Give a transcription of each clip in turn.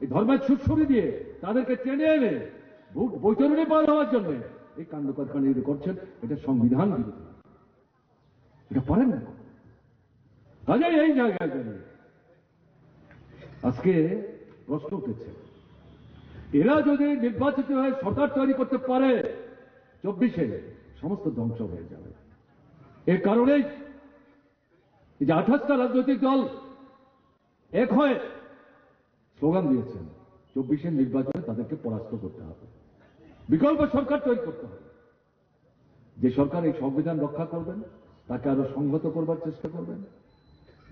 এই ধর্মের সুরসুরি দিয়ে তাদেরকে টেনে এনে বৈতরণী পার হওয়ার জন্য এই কাণ্ড কারখানা করছেন। এটা সংবিধান বিরোধী, এটা পারেন না। কাজেই এই জায়গায় দাঁড়িয়ে আজকে প্রশ্ন উঠেছে, এরা যদি নির্বাচিত হয়ে সরকার তৈরি করতে পারে 24-এ, সমস্ত ধ্বংস হয়ে যাবে। এর কারণেই যে 28টা রাজনৈতিক দল এক হয়ে স্লোগান দিয়েছেন 24-এর নির্বাচনে তাদেরকে পরাস্ত করতে হবে, বিকল্প সরকার তৈরি করতে হবে। যে সরকার এই সংবিধান রক্ষা করবেন, তাকে আরো সংহত করবার চেষ্টা করবেন,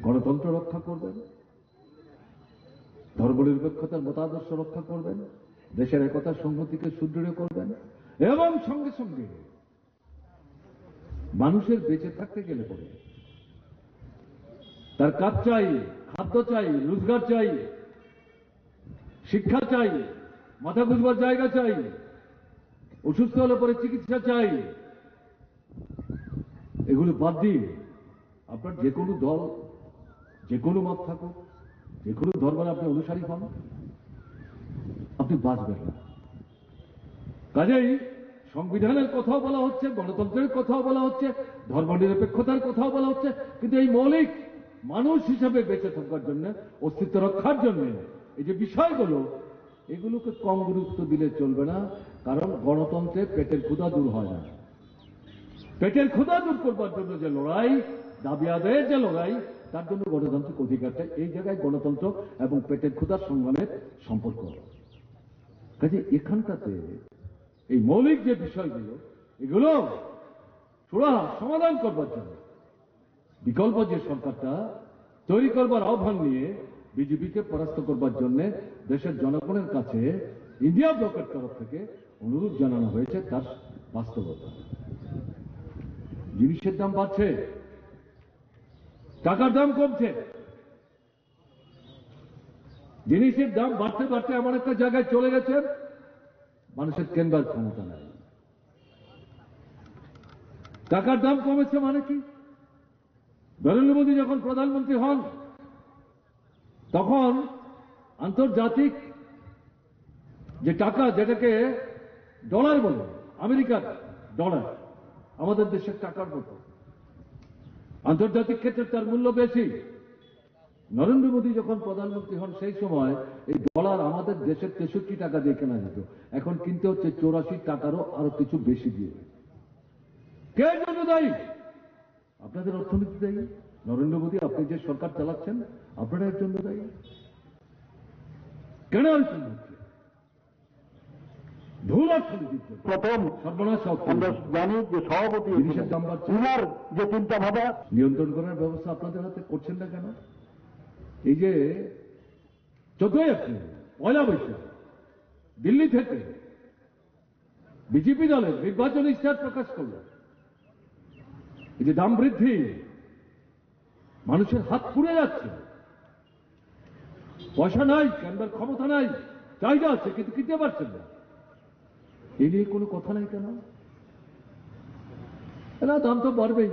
গণতন্ত্র রক্ষা করবেন, ধর্মনিরপেক্ষতার মতাদর্শ রক্ষা করবেন, দেশের একতা সংহতিকে সুদৃঢ় করবেন, এবং সঙ্গে সঙ্গে মানুষের বেঁচে থাকতে গেলে পরে তার কাজ চাই, খাদ্য চাই, রোজগার চাই, শিক্ষা চাই, মাথা গুঁজবার জায়গা চাই, অসুস্থ হলে পরে চিকিৎসা চাই। এগুলো বাদ দিয়ে আপনার যে কোনো দল, যে কোনো মত থাকুক, যে কোনো ধর্মের আপনি অনুসারী হন, আপনি বাঁচবেন না। কাজেই সংবিধানের কথাও বলা হচ্ছে, গণতন্ত্রের কথাও বলা হচ্ছে, ধর্মনিরপেক্ষতার কথাও বলা হচ্ছে, কিন্তু এই মৌলিক মানুষ হিসেবে বেঁচে থাকার জন্য, অস্তিত্ব রক্ষার জন্য এই যে বিষয়গুলো, এগুলোকে কম গুরুত্ব দিলে চলবে না। কারণ গণতন্ত্রে পেটের ক্ষুধা দূর হয় না। পেটের ক্ষুধা দূর করবার জন্য যে লড়াই, দাবি আদায়ের যে লড়াই, তার জন্য গণতান্ত্রিক অধিকারটা, এই জায়গায় গণতন্ত্র এবং পেটের ক্ষুধার সংগ্রামের সম্পর্ক। কাজে এখানটাতে এই মৌলিক যে বিষয়গুলো, এগুলো সুরাহা সমাধান করবার জন্য বিকল্প যে সরকারটা তৈরি করবার আহ্বান নিয়ে বিজেপিকে পরাস্ত করবার জন্য দেশের জনগণের কাছে ইন্ডিয়া ব্লকের তরফ থেকে অনুরোধ জানানো হয়েছে, তার বাস্তবতা। জিনিসের দাম বাড়ছে, টাকার দাম কমছে, জিনিসের দাম বাড়তে বাড়তে এমন একটা জায়গায় চলে গেছে মানুষের কেনবার ক্ষমতা নাই। টাকার দাম কমেছে মানে কি? নরেন্দ্র মোদী যখন প্রধানমন্ত্রী হন তখন আন্তর্জাতিক যে টাকা, যেটাকে ডলার বলে, আমেরিকার ডলার আমাদের দেশের টাকার মতো, আন্তর্জাতিক ক্ষেত্রে তার মূল্য বেশি। নরেন্দ্র মোদী যখন প্রধানমন্ত্রী হন সেই সময় এই ডলার আমাদের দেশের 63 টাকা দিয়ে কেনা যেত, এখন কিনতে হচ্ছে 84 টাকারও আরো কিছু বেশি দিয়ে। কে জন্য দায়ী? আপনাদের অর্থনীতি দায়ী। নরেন্দ্র মোদী, আপনি যে সরকার চালাচ্ছেন, আপনারা এর জন্য দায়ী। কেন হচ্ছে ভুল অর্থনীতির জন্য। প্রথম সর্বনাশ আমরা জানি যে সভাপতি জিনিসের দাম বাড়ছে, ওনার যে চিন্তা ভাবনা নিয়ন্ত্রণ করার ব্যবস্থা আপনাদের হাতে করছেন না কেন? এই যে 14 এপ্রিল, 1 বৈশাখ দিল্লি থেকে বিজেপি দলের নির্বাচনী ইশতেহার প্রকাশ করল, এই যে দাম বৃদ্ধি, মানুষের হাত পুড়ে যাচ্ছে, পয়সা নাই, কেনবার ক্ষমতা নাই, চাহিদা আছে কিন্তু কিনতে পারছেন না, এই নিয়ে কোনো কথা নাই কেন? না, দাম তো বাড়বেই।